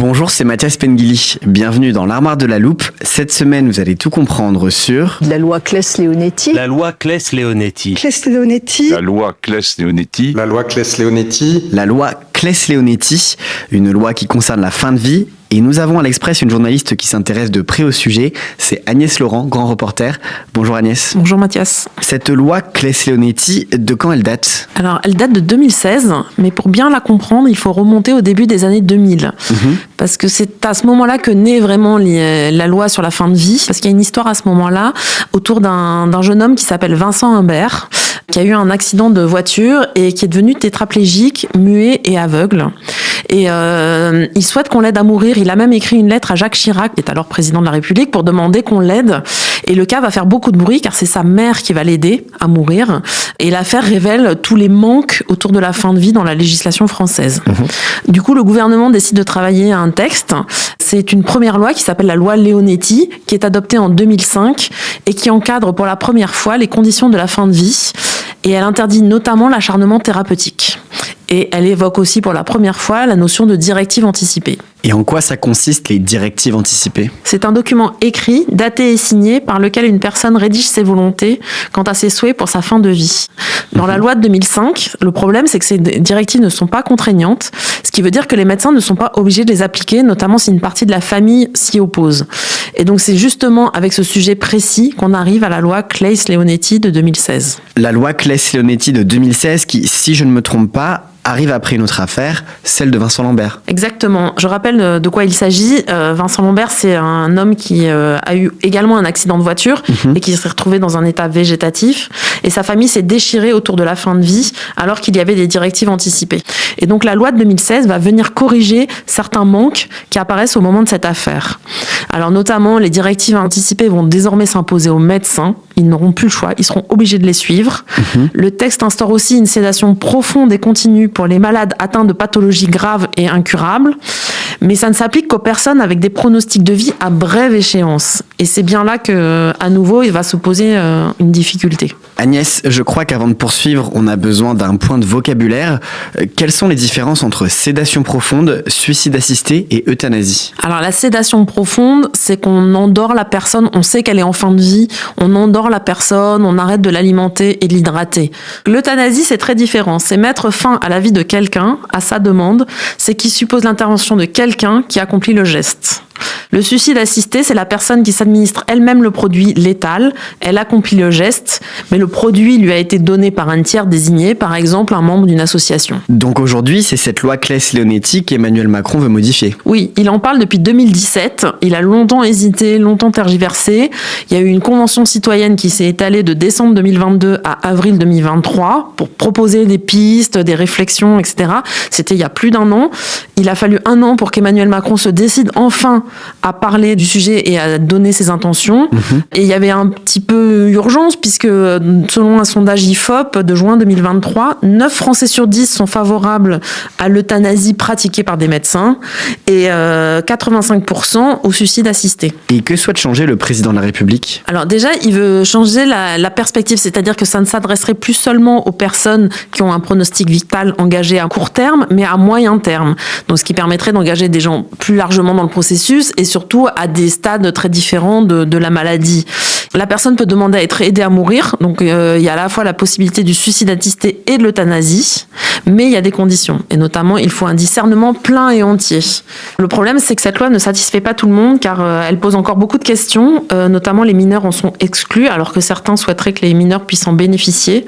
Bonjour, c'est Mathias Pengili. Bienvenue dans l'Armoire de la Loupe. Cette semaine, vous allez tout comprendre sur... La loi Claes-Leonetti. La loi Claes-Leonetti. Claes-Leonetti. La loi Claes-Leonetti. La loi Claes-Leonetti. La loi Claes-Leonetti, une loi qui concerne la fin de vie. Et nous avons à l'Express une journaliste qui s'intéresse de près au sujet, c'est Agnès Laurent, grand reporter. Bonjour Agnès. Bonjour Mathias. Cette loi Claes-Leonetti, de quand elle date ? Alors, elle date de 2016, mais pour bien la comprendre, il faut remonter au début des années 2000. Parce que c'est à ce moment-là que naît vraiment la loi sur la fin de vie. Parce qu'il y a une histoire à ce moment-là autour d'un jeune homme qui s'appelle Vincent Humbert, qui a eu un accident de voiture et qui est devenu tétraplégique, muet et aveugle. Et il souhaite qu'on l'aide à mourir. Il a même écrit une lettre à Jacques Chirac, qui est alors président de la République, pour demander qu'on l'aide. Et le cas va faire beaucoup de bruit, car c'est sa mère qui va l'aider à mourir. Et l'affaire révèle tous les manques autour de la fin de vie dans la législation française. Du coup, le gouvernement décide de travailler à un texte. C'est une première loi qui s'appelle la loi Leonetti, qui est adoptée en 2005 et qui encadre pour la première fois les conditions de la fin de vie. Et elle interdit notamment l'acharnement thérapeutique. Et elle évoque aussi pour la première fois la notion de directive anticipée. Et en quoi ça consiste, les directives anticipées ? C'est un document écrit, daté et signé, par lequel une personne rédige ses volontés quant à ses souhaits pour sa fin de vie. Dans la loi de 2005, le problème, c'est que ces directives ne sont pas contraignantes, ce qui veut dire que les médecins ne sont pas obligés de les appliquer, notamment si une partie de la famille s'y oppose. Et donc c'est justement avec ce sujet précis qu'on arrive à la loi Claes-Leonetti de 2016. La loi Claes-Leonetti de 2016 qui, si je ne me trompe pas, arrive après une autre affaire, celle de Vincent Lambert. Exactement. Je rappelle de quoi il s'agit. Vincent Lambert, c'est un homme qui a eu également un accident de voiture et qui s'est retrouvé dans un état végétatif. Et sa famille s'est déchirée autour de la fin de vie alors qu'il y avait des directives anticipées. Et donc la loi de 2016 va venir corriger certains manques qui apparaissent au moment de cette affaire. Alors notamment, les directives anticipées vont désormais s'imposer aux médecins. Ils n'auront plus le choix, ils seront obligés de les suivre. Le texte instaure aussi une sédation profonde et continue pour les malades atteints de pathologies graves et incurables, mais ça ne s'applique qu'aux personnes avec des pronostics de vie à brève échéance. Et c'est bien là que, à nouveau, il va se poser une difficulté. Agnès, je crois qu'avant de poursuivre, on a besoin d'un point de vocabulaire. Quelles sont les différences entre sédation profonde, suicide assisté et euthanasie ? Alors la sédation profonde, c'est qu'on endort la personne, on sait qu'elle est en fin de vie, on endort la personne, on arrête de l'alimenter et de l'hydrater. L'euthanasie, c'est très différent, c'est mettre fin à la vie de quelqu'un, à sa demande, c'est qui suppose l'intervention de quelqu'un qui accomplit le geste. Le suicide assisté, c'est la personne qui s'administre elle-même le produit létal, elle accomplit le geste, mais le produit lui a été donné par un tiers désigné, par exemple un membre d'une association. Donc aujourd'hui, c'est cette loi Claes-Leonetti qu'Emmanuel Macron veut modifier. Oui, il en parle depuis 2017, il a longtemps hésité, longtemps tergiversé. Il y a eu une convention citoyenne qui s'est étalée de décembre 2022 à avril 2023 pour proposer des pistes, des réflexions, etc. C'était il y a plus d'1 an. Il a fallu 1 an pour qu'Emmanuel Macron se décide enfin à parler du sujet et à donner ses intentions. Et il y avait un petit peu urgence puisque selon un sondage IFOP de juin 2023, 9 Français sur 10 sont favorables à l'euthanasie pratiquée par des médecins et 85% au suicide assisté. Et que souhaite changer le président de la République ? Alors déjà, il veut changer la perspective, c'est-à-dire que ça ne s'adresserait plus seulement aux personnes qui ont un pronostic vital engagé à court terme, mais à moyen terme. Donc ce qui permettrait d'engager des gens plus largement dans le processus et surtout à des stades très différents de la maladie. La personne peut demander à être aidée à mourir, donc il y a à la fois la possibilité du suicide assisté et de l'euthanasie, mais il y a des conditions, et notamment il faut un discernement plein et entier. Le problème, c'est que cette loi ne satisfait pas tout le monde, car elle pose encore beaucoup de questions, notamment les mineurs en sont exclus, alors que certains souhaiteraient que les mineurs puissent en bénéficier.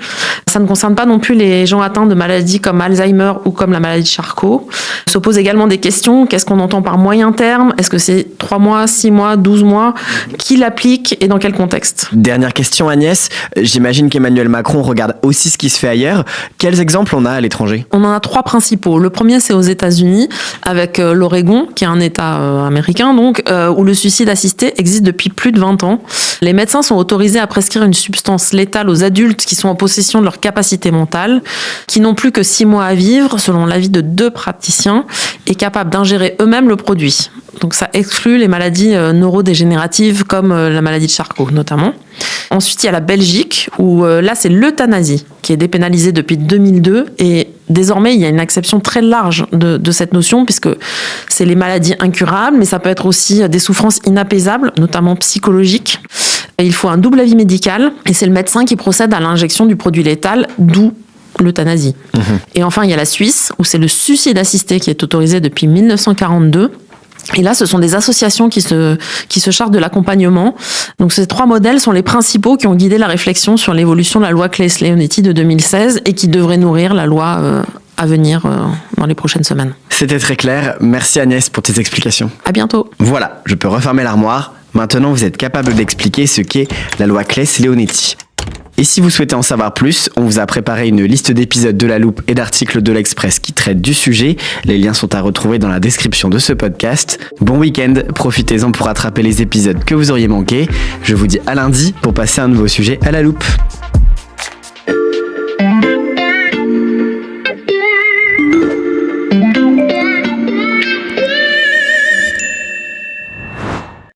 Ça ne concerne pas non plus les gens atteints de maladies comme Alzheimer ou comme la maladie de Charcot. Se posent également des questions, qu'est-ce qu'on entend par moyen terme ? Est-ce que c'est 3 mois, 6 mois, 12 mois ? Qui l'applique et dans quel contexte ? Dernière question Agnès, j'imagine qu'Emmanuel Macron regarde aussi ce qui se fait ailleurs. Quels exemples on a à l'étranger ? On en a 3 principaux. Le premier, c'est aux États-Unis, avec l'Oregon, qui est un État américain, donc, où le suicide assisté existe depuis plus de 20 ans. Les médecins sont autorisés à prescrire une substance létale aux adultes qui sont en possession de leur capacité mentale, qui n'ont plus que 6 mois à vivre, selon l'avis de 2 praticiens, et capables d'ingérer eux-mêmes le produit. Donc ça exclut les maladies neurodégénératives comme la maladie de Charcot notamment. Ensuite, il y a la Belgique où là, c'est l'euthanasie qui est dépénalisée depuis 2002 et désormais, il y a une acception très large de cette notion puisque c'est les maladies incurables, mais ça peut être aussi des souffrances inapaisables, notamment psychologiques. Et il faut un double avis médical et c'est le médecin qui procède à l'injection du produit létal, d'où l'euthanasie. Et enfin, il y a la Suisse où c'est le suicide assisté qui est autorisé depuis 1942. Et là, ce sont des associations qui se chargent de l'accompagnement. Donc, ces 3 modèles sont les principaux qui ont guidé la réflexion sur l'évolution de la loi Claeys-Leonetti de 2016 et qui devraient nourrir la loi à venir dans les prochaines semaines. C'était très clair. Merci Agnès pour tes explications. À bientôt. Voilà, je peux refermer l'armoire. Maintenant, vous êtes capable d'expliquer ce qu'est la loi Claeys-Leonetti. Et si vous souhaitez en savoir plus, on vous a préparé une liste d'épisodes de La Loupe et d'articles de l'Express qui traitent du sujet. Les liens sont à retrouver dans la description de ce podcast. Bon week-end, profitez-en pour rattraper les épisodes que vous auriez manqués. Je vous dis à lundi pour passer un nouveau sujet à La Loupe.